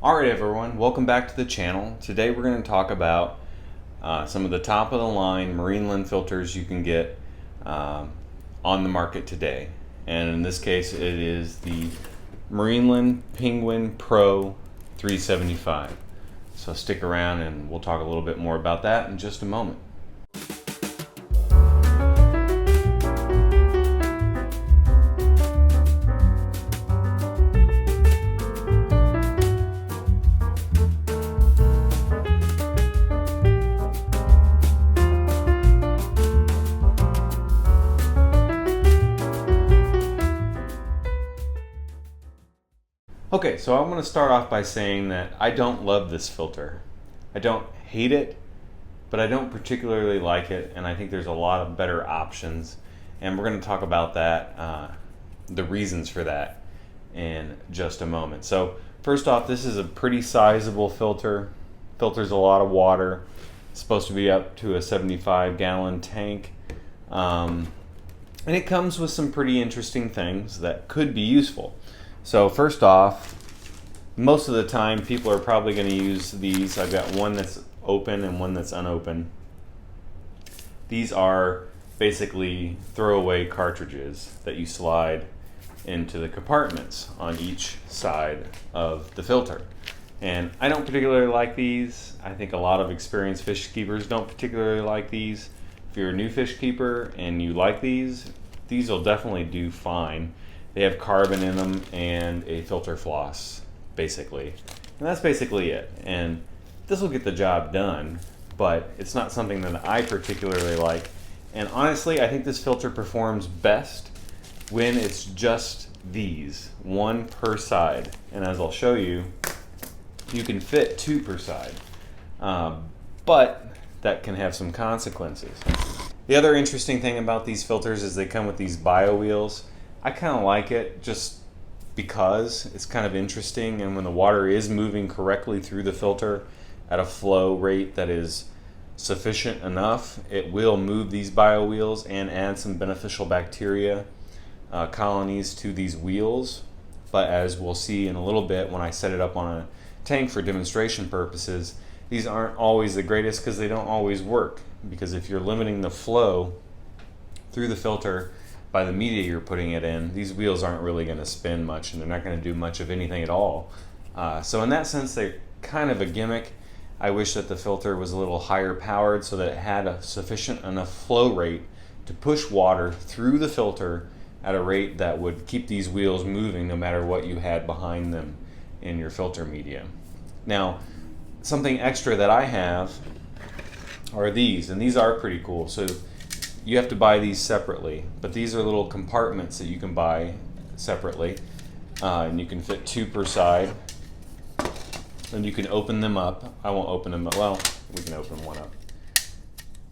Alright everyone, welcome back to the channel. Today we're going to talk about some of the top of the line Marineland filters you can get on the market today. And in this case it is the Marineland Penguin Pro 375. So stick around and we'll talk a little bit more about that in just a moment. Okay, so I'm going to start off by saying that I don't love this filter. I don't hate it, but I don't particularly like it, and I think there's a lot of better options. And we're going to talk about that, the reasons for that, in just a moment. So first off, this is a pretty sizable filter. Filters a lot of water. It's supposed to be up to a 75-gallon tank. And it comes with some pretty interesting things that could be useful. So first off, most of the time people are probably going to use these. I've got one that's open and one that's unopened. These are basically throwaway cartridges that you slide into the compartments on each side of the filter. And I don't particularly like these. I think a lot of experienced fish keepers don't particularly like these. If you're a new fish keeper and you like these will definitely do fine. They have carbon in them and a filter floss, basically. And that's basically it. And this will get the job done, but it's not something that I particularly like. And honestly, I think this filter performs best when it's just these, one per side. And as I'll show you, you can fit two per side. But that can have some consequences. The other interesting thing about these filters is they come with these bio wheels. I kind of like it just because it's kind of interesting, and when the water is moving correctly through the filter at a flow rate that is sufficient enough, it will move these bio wheels and add some beneficial bacteria colonies to these wheels. But as we'll see in a little bit when I set it up on a tank for demonstration purposes, these aren't always the greatest because they don't always work. Because if you're limiting the flow through the filter by the media you're putting it in, these wheels aren't really going to spin much, and they're not going to do much of anything at all. So in that sense, they're kind of a gimmick. I wish that the filter was a little higher powered so that it had a sufficient enough flow rate to push water through the filter at a rate that would keep these wheels moving no matter what you had behind them in your filter media. Now, something extra that I have are these, and these are pretty cool. So you have to buy these separately, but these are little compartments that you can buy separately, and you can fit two per side, and you can open them up. I won't open them up. Well, we can open one up.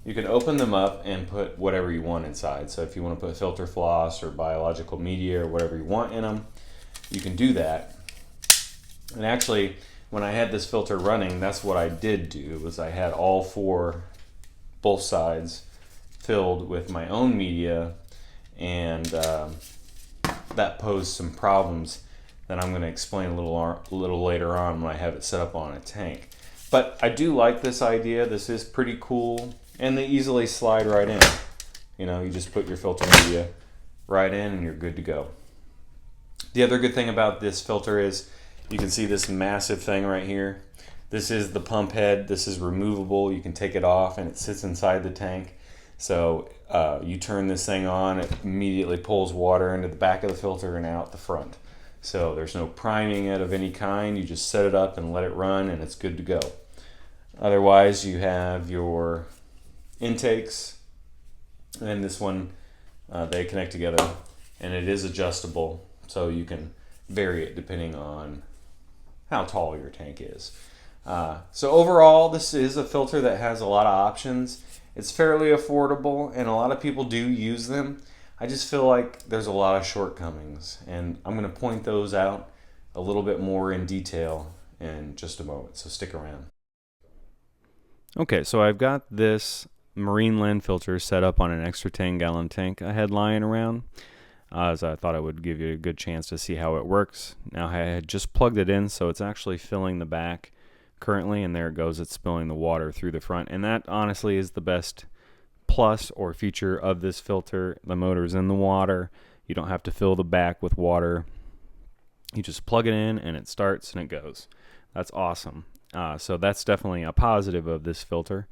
You can open them up and put whatever you want inside. So if you want to put filter floss or biological media or whatever you want in them, you can do that. And actually, when I had this filter running, that's what I did do, was I had all four, both sides, filled with my own media, and that posed some problems that I'm going to explain a little later on when I have it set up on a tank. But I do like this idea. This is pretty cool, and they easily slide right in. You know, you just put your filter media right in and you're good to go. The other good thing about this filter is you can see this massive thing right here. This is the pump head. This is removable. You can take it off and it sits inside the tank. So you turn this thing on, it immediately pulls water into the back of the filter and out the front. So there's no priming it of any kind. You just set it up and let it run and it's good to go. Otherwise, you have your intakes, and this one, they connect together, and it is adjustable, so you can vary it depending on how tall your tank is. So overall, this is a filter that has a lot of options. It's fairly affordable, and a lot of people do use them. I just feel like there's a lot of shortcomings, and I'm going to point those out a little bit more in detail in just a moment, so stick around. Okay, so I've got this Marineland filter set up on an extra 10-gallon tank I had lying around. as I thought I would give you a good chance to see how it works. Now I had just plugged it in, so it's actually filling the back currently, and there it goes. It's spilling the water through the front, and that honestly is the best plus or feature of this filter. The motor's in the water. You don't have to fill the back with water. You just plug it in and it starts and it goes. That's awesome. So that's definitely a positive of this filter.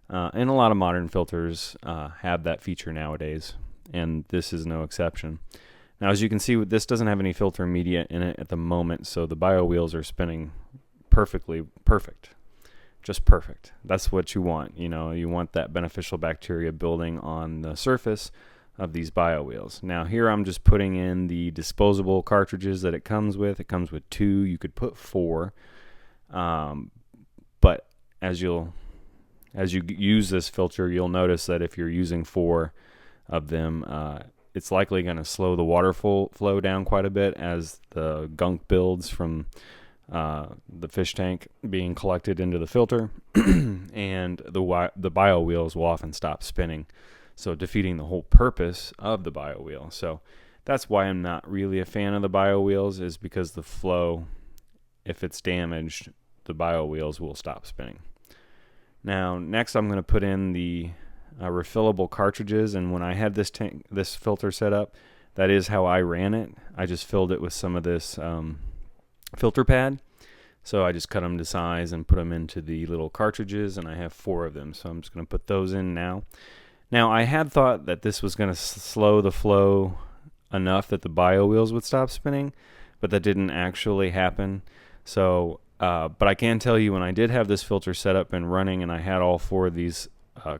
And a lot of modern filters have that feature nowadays, and this is no exception. Now, as you can see, this doesn't have any filter media in it at the moment, so the bio wheels are spinning perfect. Just perfect. That's what you want. You know, you want that beneficial bacteria building on the surface of these bio wheels. Now here I'm just putting in the disposable cartridges that it comes with. It comes with 2. You could put 4. But as you use this filter, you'll notice that if you're using 4 of them, it's likely going to slow the water flow down quite a bit as the gunk builds from the fish tank being collected into the filter, and the bio wheels will often stop spinning, so defeating the whole purpose of the bio wheel. So that's why I'm not really a fan of the bio wheels, is because the flow, if it's damaged, the bio wheels will stop spinning. Now next I'm going to put in the refillable cartridges, and when I had this filter set up, that is how I ran it. I just filled it with some of this filter pad. So I just cut them to size and put them into the little cartridges, and I have 4 of them. So I'm just going to put those in now. Now I had thought that this was going to slow the flow enough that the bio wheels would stop spinning, but that didn't actually happen. So, but I can tell you, when I did have this filter set up and running, and I had all 4 of these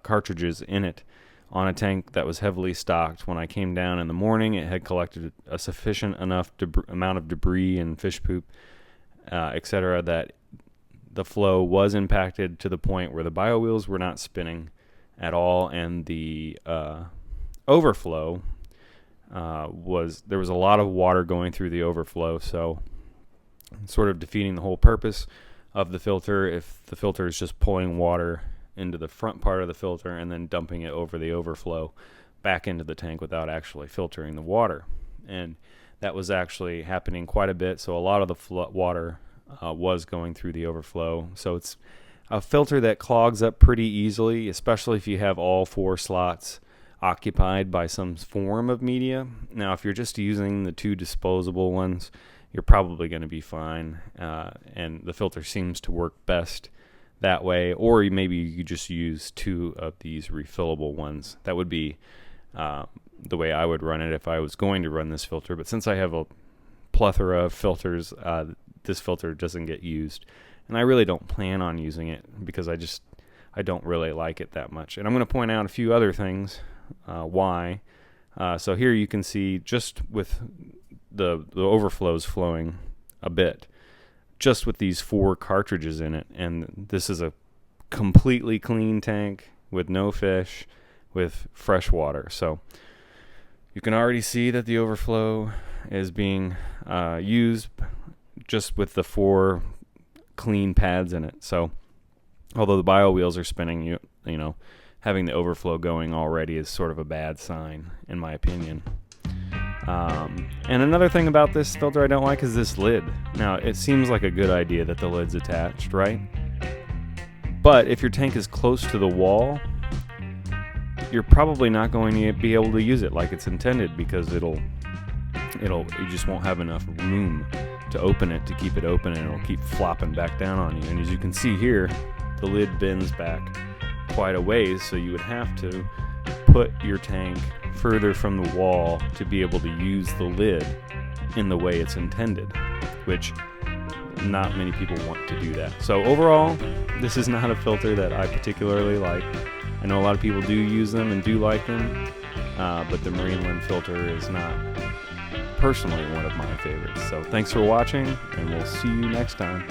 cartridges in it on a tank that was heavily stocked, when I came down in the morning, it had collected a sufficient enough amount of debris and fish poop, etc., that the flow was impacted to the point where the bio wheels were not spinning at all, and the overflow there was a lot of water going through the overflow, so sort of defeating the whole purpose of the filter if the filter is just pulling water into the front part of the filter and then dumping it over the overflow back into the tank without actually filtering the water. And that was actually happening quite a bit, so a lot of the water was going through the overflow. So it's a filter that clogs up pretty easily, especially if you have all 4 slots occupied by some form of media. Now if you're just using the 2 disposable ones, you're probably going to be fine, and the filter seems to work best that way. Or maybe you just use 2 of these refillable ones. That would be the way I would run it if I was going to run this filter. But since I have a plethora of filters, this filter doesn't get used, and I really don't plan on using it because I don't really like it that much. And I'm going to point out a few other things why. So here you can see, just with the overflows flowing a bit, just with these 4 cartridges in it, and this is a completely clean tank with no fish, with fresh water. So you can already see that the overflow is being used just with the 4 clean pads in it. So although the bio wheels are spinning, you know, having the overflow going already is sort of a bad sign, in my opinion. And another thing about this filter I don't like is this lid. Now, it seems like a good idea that the lid's attached, right? But if your tank is close to the wall, you're probably not going to be able to use it like it's intended, because you just won't have enough room to open it, to keep it open, and it'll keep flopping back down on you. And as you can see here, the lid bends back quite a ways, so you would have to put your tank further from the wall to be able to use the lid in the way it's intended, which not many people want to do that. So overall, this is not a filter that I particularly like. I know a lot of people do use them and do like them, but the Marineland filter is not personally one of my favorites. So thanks for watching, and we'll see you next time.